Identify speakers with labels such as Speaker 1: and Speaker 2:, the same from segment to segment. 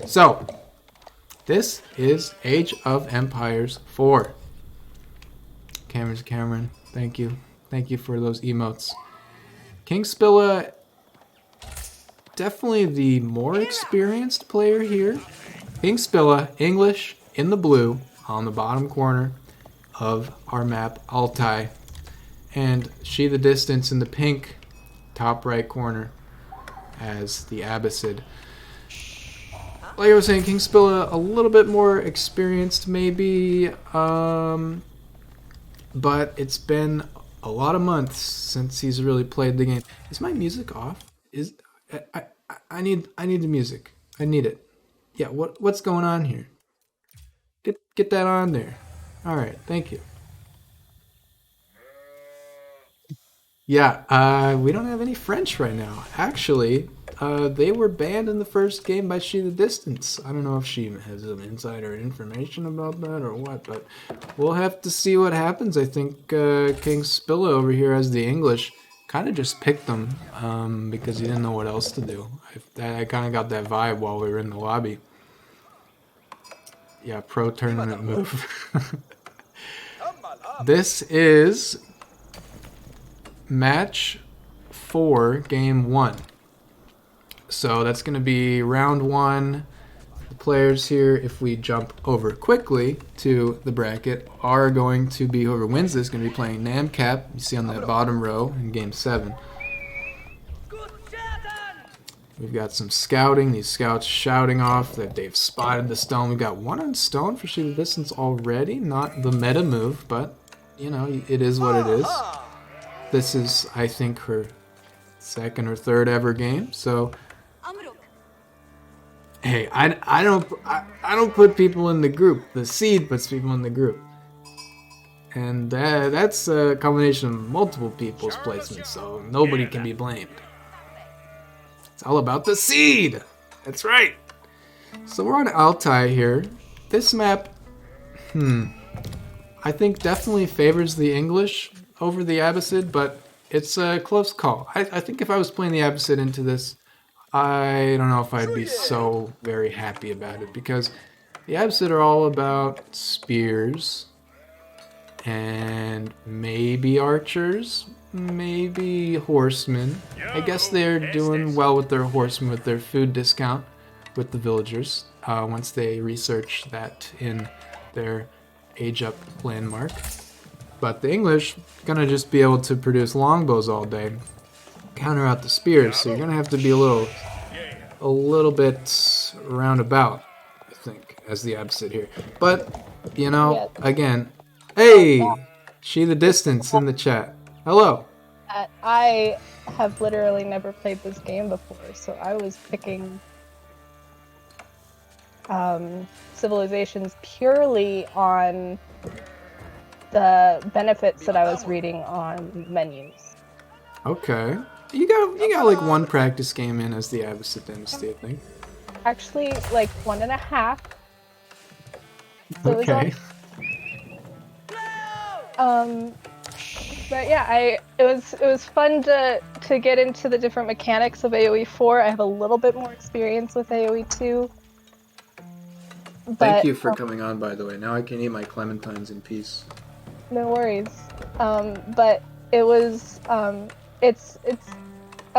Speaker 1: So, this is Age of Empires 4. Cameron, thank you. Thank you for those emotes. KingSpillah, definitely the more experienced player here. KingSpillah, English, in the blue, on the bottom corner of our map, Altai. And ShetheDistance in the pink, top right corner, as the Abbasid. Like I was saying, KingSpillah a little bit more experienced maybe, but it's been a lot of months since he's really played the game. Is my music off? I need the music. I need it. Yeah, what's going on here? Get that on there. All right, thank you. Yeah, we don't have any French right now. Actually, they were banned in the first game by ShetheDistance. I don't know if she has some insider information about that or what, but we'll have to see what happens. I think KingSpillah over here has the English. Kind of just picked them because he didn't know what else to do. I kind of got that vibe while we were in the lobby. Yeah, pro tournament move. This is match 4, game 1. So that's going to be round 1. The players here, if we jump over quickly to the bracket, are going to be, whoever wins this, going to be playing Namcap. You see on that bottom row in game 7. We've got some scouting. These scouts shouting off that they've spotted the stone. We've got 1 on stone for ShetheDistance already. Not the meta move, but, you know, it is what it is. This is, I think, her 2nd or 3rd ever game. So, hey, I don't put people in the group. The seed puts people in the group, and that's a combination of multiple people's placements. So nobody can be blamed. It's all about the seed. That's right. So we're on Altai here. This map, I think definitely favors the English over the Abbasid, but it's a close call. I think if I was playing the Abbasid into this, I don't know if I'd be so very happy about it, because the Abbasid are all about spears and maybe archers, maybe horsemen. I guess they're doing well with their horsemen with their food discount with the villagers once they research that in their age up landmark. But the English gonna just be able to produce longbows all day, counter out the spears. So you're gonna have to be a little bit roundabout, I think, as the Abbasid here. But you know, again, hey, ShetheDistance in the chat. Hello.
Speaker 2: I have literally never played this game before, so I was picking civilizations purely on the benefits that I was reading on menus.
Speaker 1: Okay. You got like 1 practice game in as the Abbasid Dynasty, I think.
Speaker 2: Actually, like 1.5. So
Speaker 1: okay.
Speaker 2: But yeah, it was fun to get into the different mechanics of AOE4. I have a little bit more experience with AOE2.
Speaker 1: Thank you for coming on, by the way. Now I can eat my clementines in peace.
Speaker 2: No worries. But it was I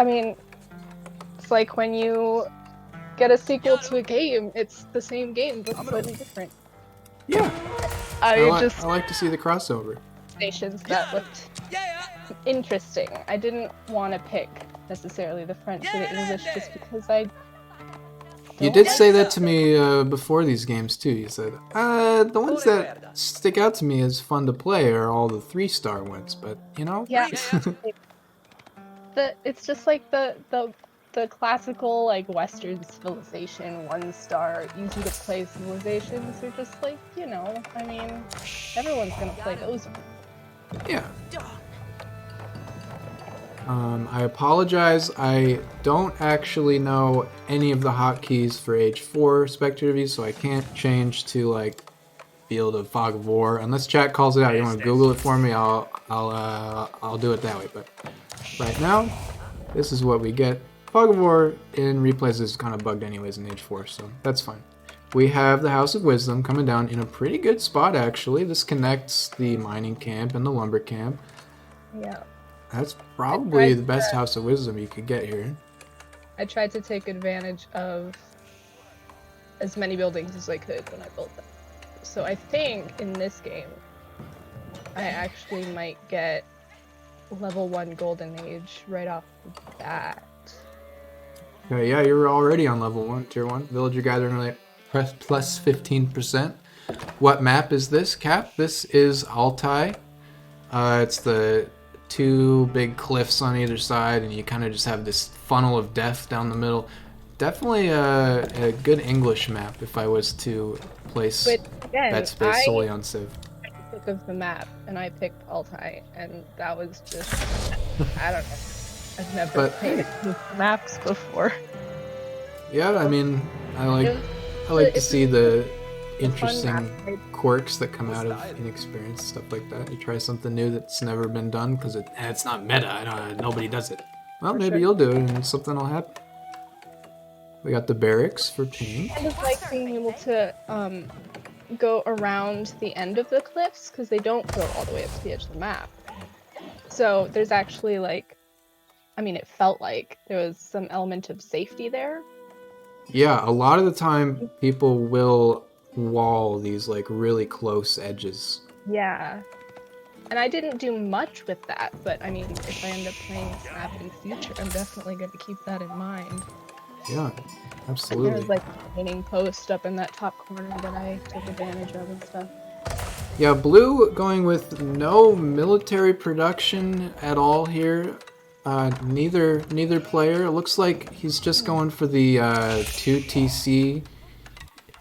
Speaker 2: mean, it's like when you get a sequel to a game, it's the same game but slightly different.
Speaker 1: Yeah.
Speaker 2: I
Speaker 1: like to see the crossover.
Speaker 2: Stations that looked interesting. I didn't want to pick necessarily the French or the English just because
Speaker 1: You did say that to me before these games too. You said, the ones that stick out to me as fun to play are all the 3-star ones, but you know?
Speaker 2: Yeah. It's just like the classical like Western civilization 1-star easy to play civilizations are just like, you know, I mean, everyone's gonna play those.
Speaker 1: Yeah. I apologize. I don't actually know any of the hotkeys for Age 4 Spectre View, so I can't change to like Field of Fog of War unless chat calls it out. You want to Google it for me? I'll do it that way. But right now, this is what we get. Fog of War in replays is kind of bugged anyways in Age 4, so that's fine. We have the House of Wisdom coming down in a pretty good spot, actually. This connects the mining camp and the lumber camp.
Speaker 2: Yeah.
Speaker 1: That's probably the best House of Wisdom you could get here.
Speaker 2: I tried to take advantage of as many buildings as I could when I built them. So I think in this game, I actually might get level 1 Golden Age right off the bat.
Speaker 1: Okay, yeah, you're already on level 1, tier 1. Villager gathering rate plus 15%. What map is this, Cap? This is Altai. It's the 2 big cliffs on either side, and you kind of just have this funnel of death down the middle. Definitely a good English map if I was to place that space solely on Civ.
Speaker 2: Pick of the map, and I picked Altai, and that was just I don't know. I've never played maps before.
Speaker 1: Yeah, I mean, I like to see the interesting quirks that come out of inexperience, stuff like that. You try something new that's never been done because it's not meta. Nobody does it. Well, maybe you'll do it and something will happen. We got the barracks for ping.
Speaker 2: I just like being able to go around the end of the cliffs because they don't go all the way up to the edge of the map. So there's actually like, I mean, it felt like there was some element of safety there.
Speaker 1: Yeah, a lot of the time people will wall these like really close edges.
Speaker 2: Yeah. And I didn't do much with that, but I mean, if I end up playing this map in the future, I'm definitely going to keep that in mind.
Speaker 1: Yeah, absolutely.
Speaker 2: There's like a remaining post up in that top corner that I took advantage of and stuff.
Speaker 1: Yeah, blue going with no military production at all here. Neither player. It looks like he's just going for the 2 TC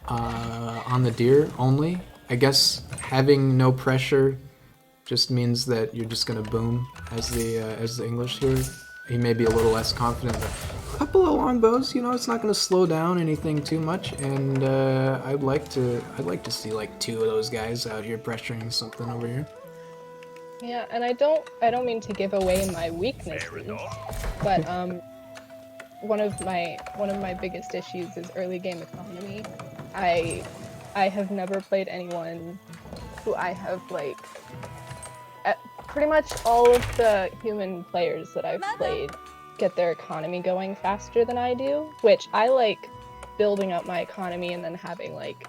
Speaker 1: on the deer only. I guess having no pressure just means that you're just gonna boom as the English here. He may be a little less confident, but a couple of longbows, you know, it's not gonna slow down anything too much. And I'd like to see like 2 of those guys out here pressuring something over here.
Speaker 2: Yeah, and I don't mean to give away my weaknesses, but one of my biggest issues is early game economy. I have never played anyone who I have like pretty much all of the human players that I've played get their economy going faster than I do, which I like building up my economy and then having like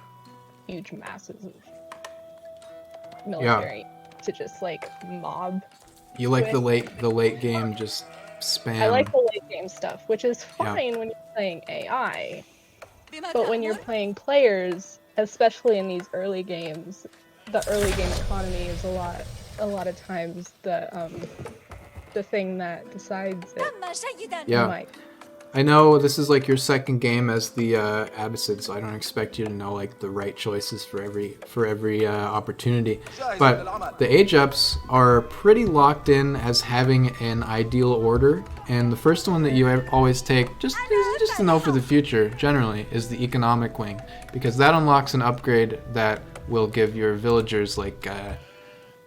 Speaker 2: huge masses of military. Yeah. To just like mob.
Speaker 1: You like the late game just spam.
Speaker 2: I like the late game stuff, which is fine when you're playing AI. But when you're playing players, especially in these early games, the early game economy is a lot of times the thing that decides it.
Speaker 1: Yeah. I know this is like your second game as the Abbasid, so I don't expect you to know like the right choices for every opportunity. But the age ups are pretty locked in as having an ideal order, and the first one that you always take, just to know for the future, generally, is the economic wing, because that unlocks an upgrade that will give your villagers like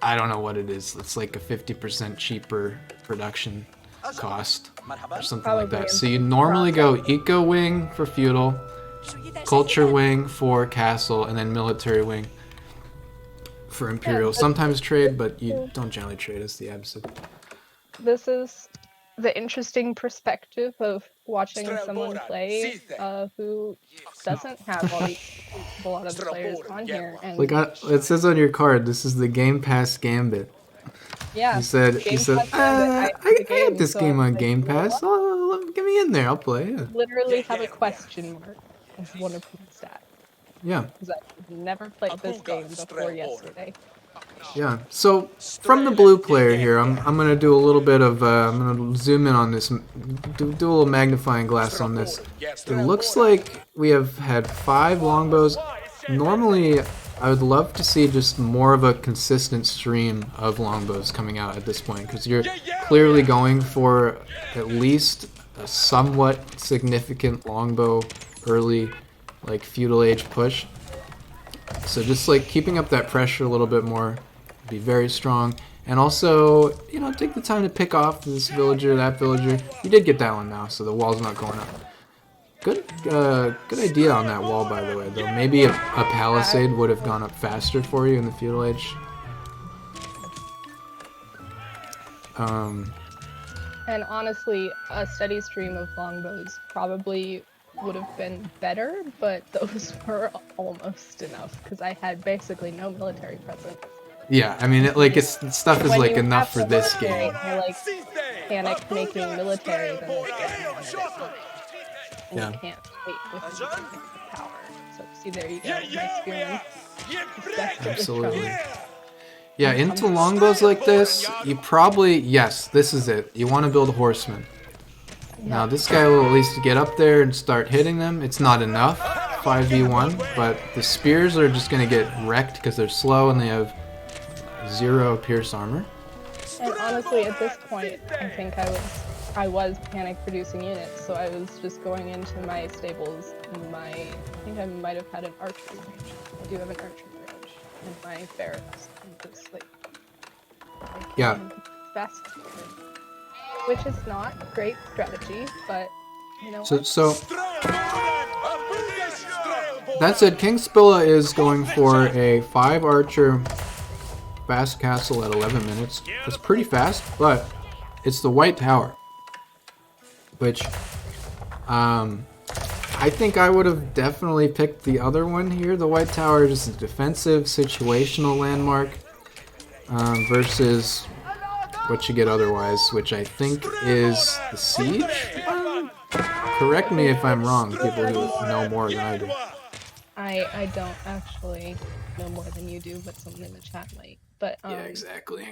Speaker 1: I don't know what it is. It's like a 50% cheaper production cost or something like that. So you normally go eco wing for feudal, culture wing for castle, and then military wing for imperial. Sometimes trade, but you don't generally trade as the Abbasid.
Speaker 2: This is the interesting perspective of watching someone play who doesn't have a lot of players on here. And
Speaker 1: like it says on your card, this is the Game Pass Gambit.
Speaker 2: Yeah.
Speaker 1: He said, I have this game on Game Pass. Get me in there. I'll play. Yeah.
Speaker 2: Literally have a question mark as one of the stats.
Speaker 1: Yeah.
Speaker 2: Because I've never played this game before yesterday.
Speaker 1: Yeah. So from the blue player here, I'm gonna do a little bit of I'm gonna zoom in on this, do a little magnifying glass on this. It looks like we have had 5 longbows. Normally, I would love to see just more of a consistent stream of longbows coming out at this point, because you're clearly going for at least a somewhat significant longbow early, like feudal age push. So just like keeping up that pressure a little bit more, be very strong. And also, you know, take the time to pick off this villager, that villager. You did get that one now, so the wall's not going up. Good idea on that wall, by the way, though. Maybe a palisade would have gone up faster for you in the feudal age.
Speaker 2: And honestly, a steady stream of longbows probably would have been better, but those were almost enough because I had basically no military presence.
Speaker 1: Yeah, I mean, stuff is
Speaker 2: When
Speaker 1: like
Speaker 2: you
Speaker 1: enough
Speaker 2: have
Speaker 1: for this
Speaker 2: military,
Speaker 1: game.
Speaker 2: You're like panic making military, then it's getting and
Speaker 1: Yeah.
Speaker 2: you can't wait with the power. So see, there you go, my spearman.
Speaker 1: Absolutely. Yeah, into longbows like this, you probably, yes, this is it. You want to build horsemen. Now this guy will at least get up there and start hitting them. It's not enough, 5v1, but the spears are just going to get wrecked because they're slow and they have 0 pierce armor.
Speaker 2: And honestly, at this point, I think I was panic producing units, so I was just going into my stables. I think I might have had an archery range. I do have an archery range in my barracks. And just
Speaker 1: Yeah.
Speaker 2: Fast, which is not great strategy, but you know.
Speaker 1: So that said, KingSpillah is going for a 5 archer fast castle at 11 minutes. That's pretty fast, but it's the white tower, which I think I would have definitely picked the other one here. The white tower is a defensive situational landmark versus what you get otherwise, which I think is the siege. Correct me if I'm wrong, people who know more than I do.
Speaker 2: I don't actually know more than you do, but someone in the chat might. But
Speaker 1: yeah, exactly.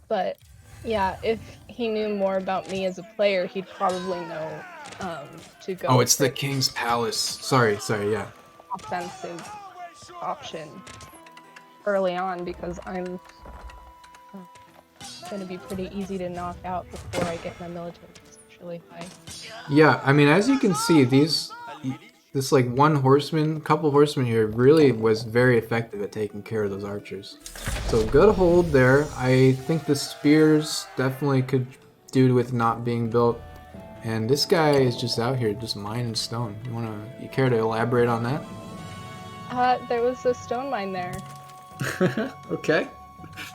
Speaker 2: But yeah, if he knew more about me as a player, he'd probably know to go.
Speaker 1: Oh, it's the King's Palace. Sorry, yeah.
Speaker 2: Offensive option early on because I'm going to be pretty easy to knock out before I get my military really high.
Speaker 1: Yeah, I mean, as you can see, this like couple horsemen here really was very effective at taking care of those archers. So good hold there. I think the spears definitely could do with not being built. And this guy is just out here just mining stone. You care to elaborate on that?
Speaker 2: There was a stone mine there.
Speaker 1: Okay,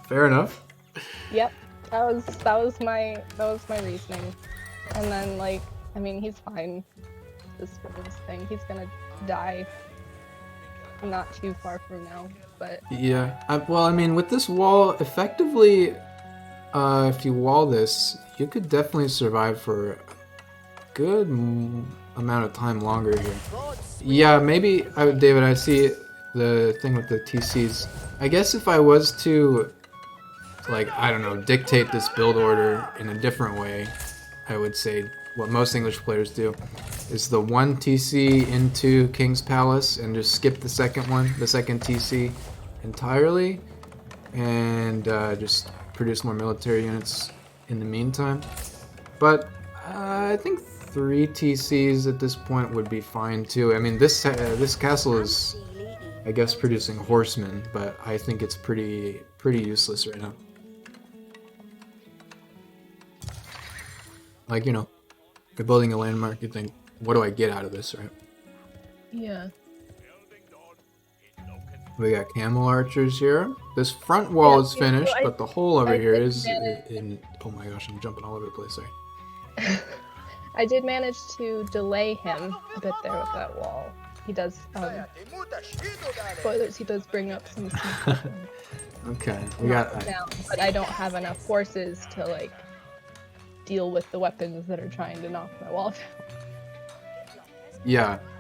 Speaker 1: fair enough.
Speaker 2: Yep, that was my reasoning. And then I mean, he's fine. This thing, he's gonna die not too far from now, but
Speaker 1: yeah. Well, I mean, with this wall, effectively, if you wall this, you could definitely survive for a good amount of time longer here. Yeah, maybe, David, I see the thing with the TCs. I guess if I was to, I don't know, dictate this build order in a different way, I would say what most English players do is the 1 TC into King's Palace and just skip the second TC entirely, and just produce more military units in the meantime. But I think 3 TCs at this point would be fine too. I mean, this castle is, I guess, producing horsemen, but I think it's pretty useless right now. You know, you're building a landmark, you think, what do I get out of this, right?
Speaker 2: yeah.
Speaker 1: We got camel archers here. This front wall is finished, but the hole over here is in... Oh my gosh, I'm jumping all over the place, sorry.
Speaker 2: I did manage to delay him a bit there with that wall. He does, spoilers, he does bring up some
Speaker 1: Okay, we got...
Speaker 2: now, but I don't have enough forces to, deal with the weapons that are trying to knock my wall down.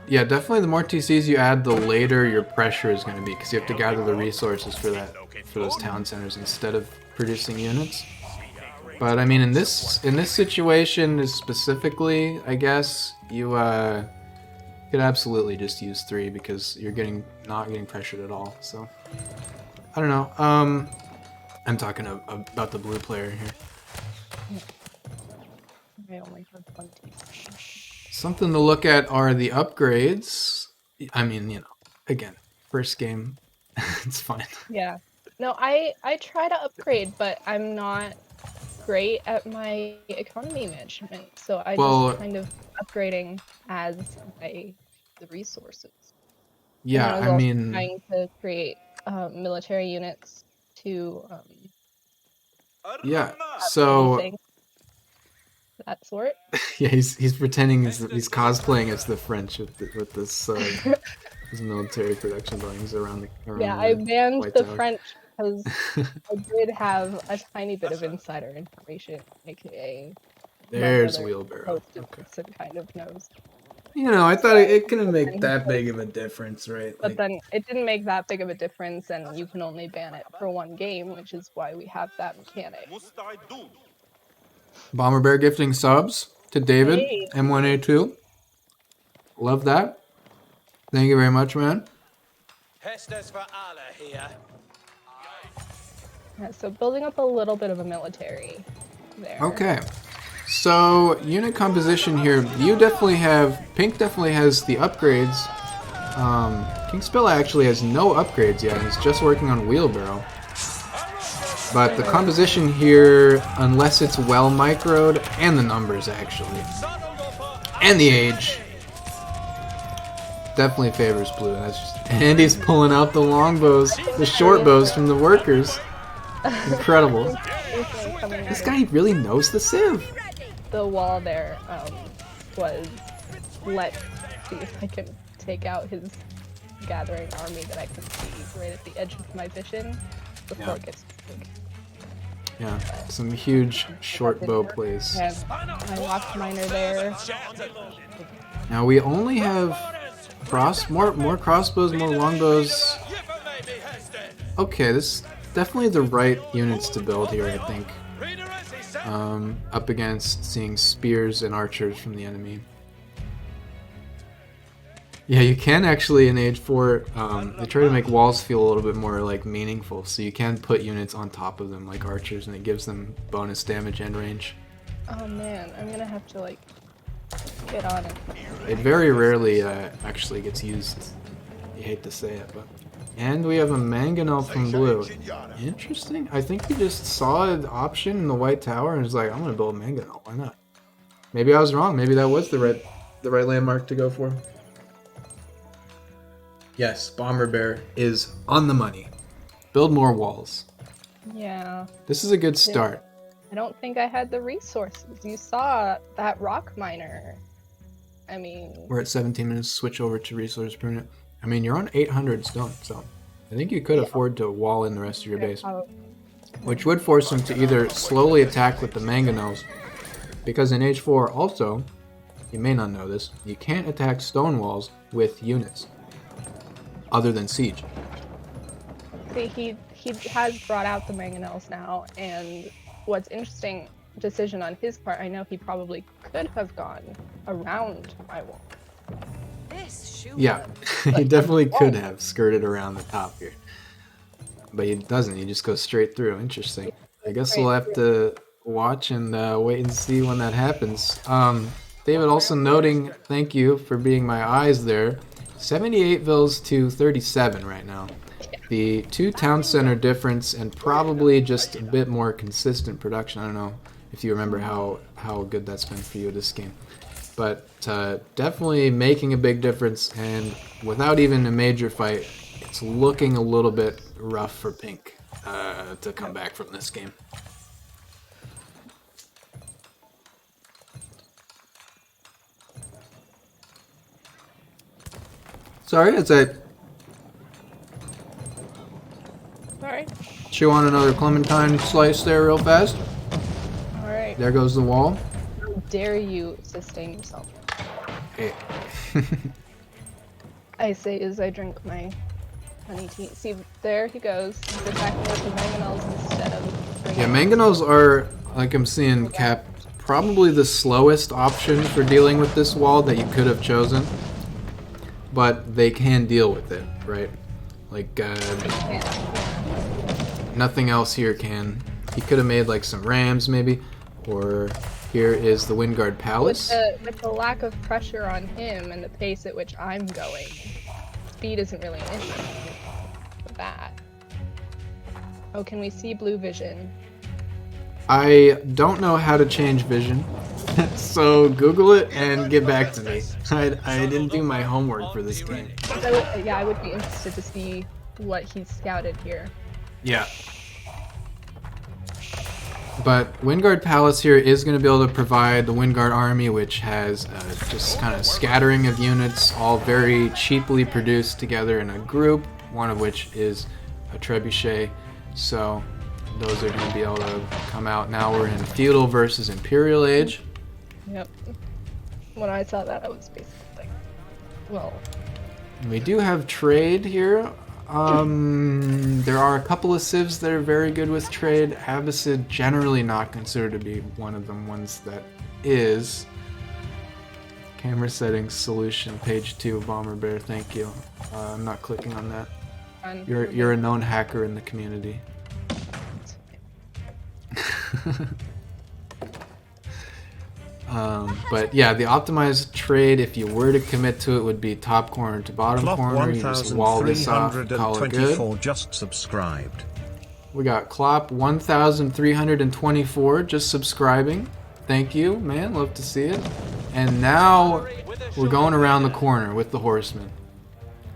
Speaker 1: Yeah, definitely the more TCs you add, the later your pressure is going to be, because you have to gather the resources for those town centers instead of producing units. But I mean, in this situation specifically, I guess you could absolutely just use 3 because you're not getting pressured at all. So I don't know. I'm talking about the blue player here.
Speaker 2: I only have 1
Speaker 1: Something to look at are the upgrades. I mean, you know, again, first game, it's fine.
Speaker 2: Yeah. No, I try to upgrade, but I'm not great at my economy management, so I
Speaker 1: Well,
Speaker 2: just kind of upgrading as the resources. And then
Speaker 1: yeah,
Speaker 2: I was
Speaker 1: I
Speaker 2: also
Speaker 1: mean,
Speaker 2: trying to create military units to
Speaker 1: yeah.
Speaker 2: have
Speaker 1: So
Speaker 2: anything of that sort.
Speaker 1: yeah, he's pretending he's cosplaying as the French with this his military production buildings
Speaker 2: Yeah,
Speaker 1: around
Speaker 2: I
Speaker 1: the
Speaker 2: banned
Speaker 1: White
Speaker 2: the
Speaker 1: Tower.
Speaker 2: French because I did have a tiny bit of insider information, aka my
Speaker 1: There's
Speaker 2: brother
Speaker 1: wheelbarrow.
Speaker 2: hosted
Speaker 1: Okay.
Speaker 2: this and kind of knows.
Speaker 1: You know, I
Speaker 2: So,
Speaker 1: thought it couldn't
Speaker 2: but
Speaker 1: make
Speaker 2: then he
Speaker 1: that big of
Speaker 2: posted,
Speaker 1: a difference, right?
Speaker 2: but
Speaker 1: Like
Speaker 2: then it didn't make that big of a difference, and you can only ban it for one game, which is why we have that mechanic.
Speaker 1: Bomber Bear gifting subs to David
Speaker 2: Hey,
Speaker 1: M1A2. Love that. Thank you very much, man.
Speaker 2: yeah, so building up a little bit of a military there.
Speaker 1: Okay. So, unit composition here. Pink definitely has the upgrades. KingSpillah actually has no upgrades yet. He's just working on wheelbarrow. But the composition here, unless it's well microed, and the numbers actually, and the age, definitely favors blue. And he's pulling out the longbows, the short bows from the workers. Incredible. This guy really knows the Civ.
Speaker 2: The wall there was let's see if I can take out his gathering army that I can see right at the edge of my vision before it gets big.
Speaker 1: Yeah, some huge short bow plays.
Speaker 2: My rock miner there.
Speaker 1: Now we only have more crossbows, more longbows. Okay, this is definitely the right units to build here, I think. Up against seeing spears and archers from the enemy. Yeah, you can actually in Age 4, they try to make walls feel a little bit more like meaningful, so you can put units on top of them like archers, and it gives them bonus damage and range.
Speaker 2: Oh man, I'm gonna have to like get on it.
Speaker 1: It very rarely actually gets used. You hate to say it, but. And we have a mangonel from blue. Interesting. I think he just saw an option in the White Tower and was like, I'm gonna build a mangonel. Why not? Maybe I was wrong. Maybe that was the right landmark to go for. Yes, Bomber Bear is on the money. Build more walls.
Speaker 2: Yeah.
Speaker 1: This is a good start.
Speaker 2: I don't think I had the resources. You saw that rock miner. I mean...
Speaker 1: We're at 17 minutes. Switch over to resource per minute. I mean, you're on 800 stone, so I think you could afford to wall in the rest of your base. Which would force him to either slowly attack with the mangonels, because in Age 4 also, you may not know this, you can't attack stone walls with units. Other than siege.
Speaker 2: See, he has brought out the mangonels now, and what's interesting, decision on his part, I know he probably could have gone around my wall.
Speaker 1: Yeah, he definitely could have skirted around the top here. But he doesn't, he just goes straight through. Interesting. I guess we'll have to watch and wait and see when that happens. David also noting, thank you for being my eyes there. 78 vills to 37 right now. The 2 town center difference and probably just a bit more consistent production. I don't know if you remember how good that's been for you this game. But definitely making a big difference, and without even a major fight, it's looking a little bit rough for Pink to come back from this game. Sorry, it's a...
Speaker 2: Alright.
Speaker 1: Chew on another clementine slice there real fast.
Speaker 2: Alright.
Speaker 1: There goes the wall.
Speaker 2: How dare you sustain yourself?
Speaker 1: Hey.
Speaker 2: I say as I drink my honey tea. See, there he goes. He's attacking with the mangonels instead of...
Speaker 1: Yeah, mangonels are, like I'm seeing, Cap, probably the slowest option for dealing with this wall that you could have chosen. But they can deal with it, right? Like, nothing else here can. He could have made, like, some rams, maybe. Or here is the Windguard Palace.
Speaker 2: With the lack of pressure on him and the pace at which I'm going, speed isn't really an issue with that. Oh, can we see blue vision?
Speaker 1: I don't know how to change vision, so Google it and get back to me. I didn't do my homework for this game.
Speaker 2: Yeah, I would be interested to see what he's scouted here.
Speaker 1: Yeah. But Windguard Palace here is going to be able to provide the Windguard army, which has just kind of scattering of units, all very cheaply produced together in a group, one of which is a trebuchet. So those are going to be able to come out. Now we're in Feudal versus Imperial Age.
Speaker 2: Yep. When I saw that, I was basically like, well...
Speaker 1: We do have trade here. There are a couple of civs that are very good with trade. Abbasid generally not considered to be one of them ones that is. Camera settings solution, page 2 of Bomber Bear, thank you. I'm not clicking on that. You're a known hacker in the community. But yeah, the optimized trade, if you were to commit to it, would be top corner to bottom corner. You just wall this off, call it good.
Speaker 3: Just subscribed.
Speaker 1: We got Klopp 1,324 just subscribing. Thank you, man. Love to see it. And now we're going around the corner with the horseman.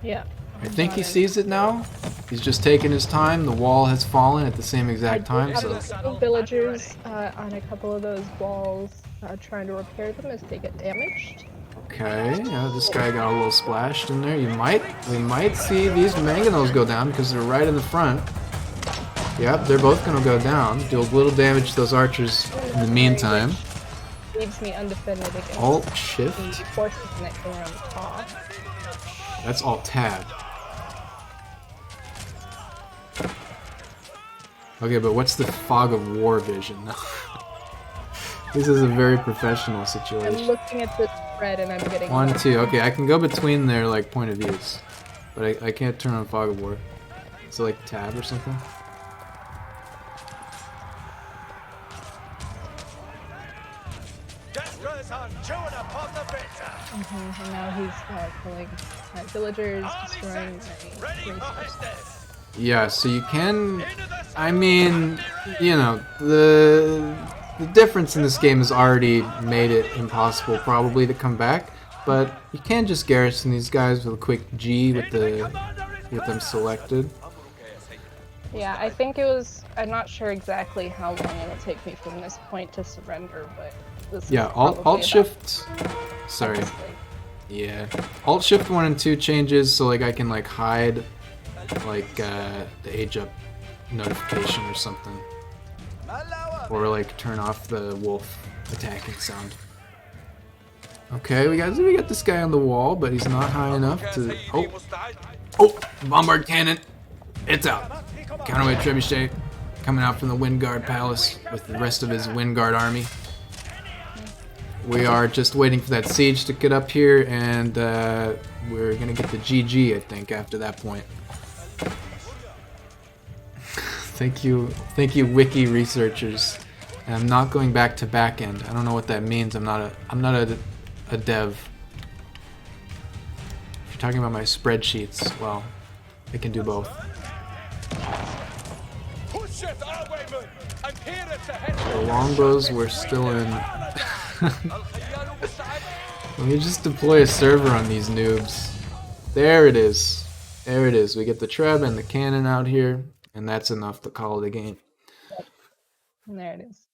Speaker 2: Yeah.
Speaker 1: I think he sees it now. He's just taking his time. The wall has fallen at the same exact time.
Speaker 2: I
Speaker 1: So
Speaker 2: have some villagers on a couple of those walls trying to repair them as they get damaged.
Speaker 1: okay, yeah, this guy got a little splashed in there. We might see these mangonels go down because they're right in the front. Yep, they're both gonna go down. Do a little damage to those archers in the meantime.
Speaker 2: Leaves me undefended against
Speaker 1: Alt Shift.
Speaker 2: the forces that go around the top.
Speaker 1: That's Alt Tab. Okay, but what's the fog of war vision? This is a very professional
Speaker 2: I'm
Speaker 1: situation.
Speaker 2: looking at this spread and I'm getting...
Speaker 1: 1, 2. Okay, I can go between their like point of views, but I can't turn on fog of war. So like tab or something.
Speaker 2: And now he's killing villagers, destroying my race.
Speaker 1: Yeah, so you can. I mean, you know, the difference in this game has already made it impossible probably to come back, but you can just garrison these guys with a quick G with them selected.
Speaker 2: Yeah, I think it was... I'm not sure exactly how long it'll take me from this point to surrender, but this
Speaker 1: Yeah,
Speaker 2: is
Speaker 1: Alt Shift. Sorry. Yeah, Alt Shift 1 and 2 changes so like I can like hide like the age up notification or something, or like turn off the wolf attacking sound. Okay, we got this guy on the wall, but he's not high enough to. Oh, bombard cannon! It's out. Counterweight trebuchet coming out from the Windguard Palace with the rest of his Windguard army. We are just waiting for that siege to get up here, and we're gonna get the GG, I think, after that point. Thank you, wiki researchers. And I'm not going back to backend. I don't know what that means. I'm not a dev. If you're talking about my spreadsheets, well, I can do both. The longbows were still in. Let me just deploy a server on these noobs. There it is. There it is. We get the treb and the cannon out here, and that's enough to call it a game.
Speaker 2: And there it is.